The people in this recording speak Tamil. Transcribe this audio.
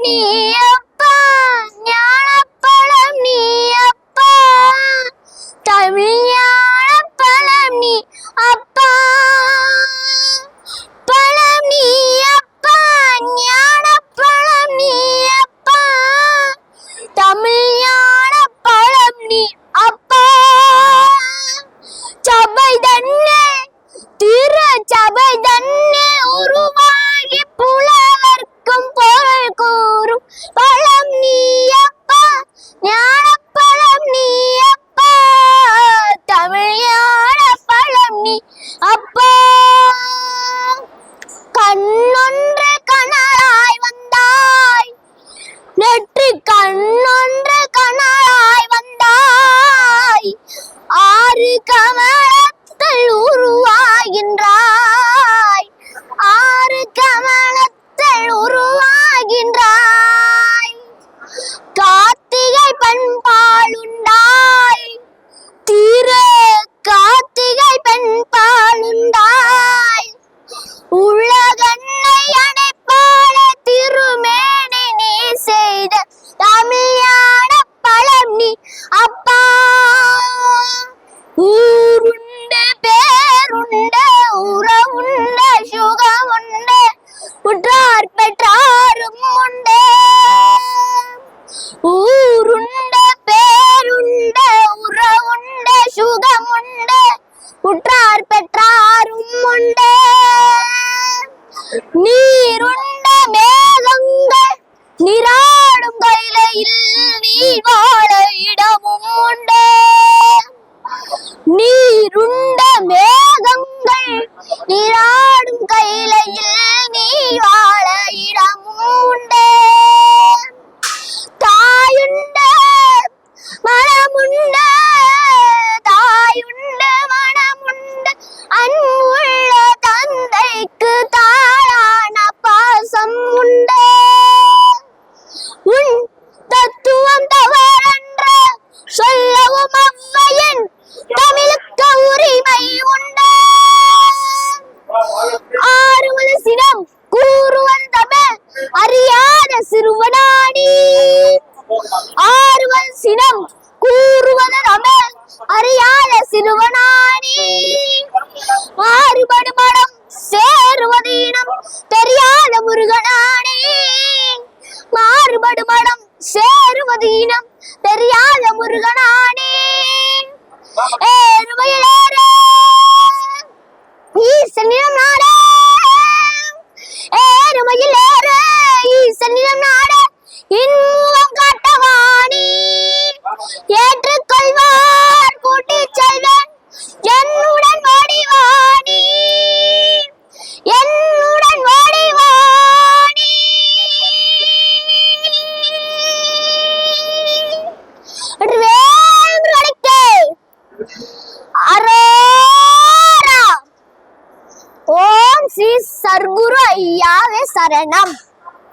நீ அப்பா, ஞானப்பழம் நீ அப்பா, தமிழ் ஞானப்பழம் நீ அப்பா, பழம் நீ அப்பா, ஞானப்பழம் நீ அப்பா, தமிழ் ஞானப்பழம் நீ அப்பா. சபை தன்னே திரு சபை தன்னே உருவாகி புலவர்க்கும் பொருள் கூறும் பழம் நீ அப்பா, ஞானப்பழம் நீ அப்பா, தமிழ் ஞானப்பழம் நீ அப்பா. கண்ணொன்று கனலாய் வந்தாய், நெற்றி கண்ணொன்று கனலாய் வந்தாய், ஆறு கமலத்தில் உருவாகின்றாய், ஆறு கமலத்தில் உருவாகின்றாய். கார்த்திகை பண்பாளுண்டாய், திரு கார்த்திகை பண்பாளுண்டாய், உலகன்னை அணைப்பாள திருமேனி நீ செய்த தமிழ் ஞானப்பழம் நீ அப்பா. ஊருண்டு பேருண்டு உறவுண்டு சுகமுண்டு உற்றார் பெற்றாரும் உண்டு, ஊருண்டு பேருண்டு உறவுண்டு சுகமுண்டு உற்றார் பெற்றாரும் உண்டு. நீருண்ட மேகங்கள் நீராடும் கைலையில் நீ வாழ இடமும் உண்டு, நீருண்ட மேகங்கள் நீராடும் கைலையில் நீ வாழ இடமும் உண்டு. தாயுண்ட மனமுண்ட, தாயுண்ட மனமுண்ட, அன்புள்ள தந்தைக்கு தாளான பாசம் உண்டு. உன் தத்துவம் தவறென்ற சொல்லவும் அவ்வையின் தமிழுக்கு உரிமை உண்டு. ஆறுமலை சினம் கூறுவன் தமிழ் அறியாத சிறுவனாடி, ஆறுவல் சினம் கூறுவது தமிழ் அறியாத சிறுவனாடி, மாறுபடு மனம் சேருவது இனம் தெரியாத முருகனாடி, மாறுபடு மனம் சேருவது இனம் தெரியாத முருகனாடி. ஏறுமையிலேறு ஈசனிடம் நாட, ஏறுமையிலேறு ஈசனிடம் நாட, இன்முகம் காட்டவாணி ஏற்றுக்கொள்வார் கூட்டிச் செல்வன் என்னுடன் வாடிவாணி, என்னுடன் வாடிவாணி. அரோரா. ஓம் ஸ்ரீ சர்க்குரு ஐயாவே சரணம்.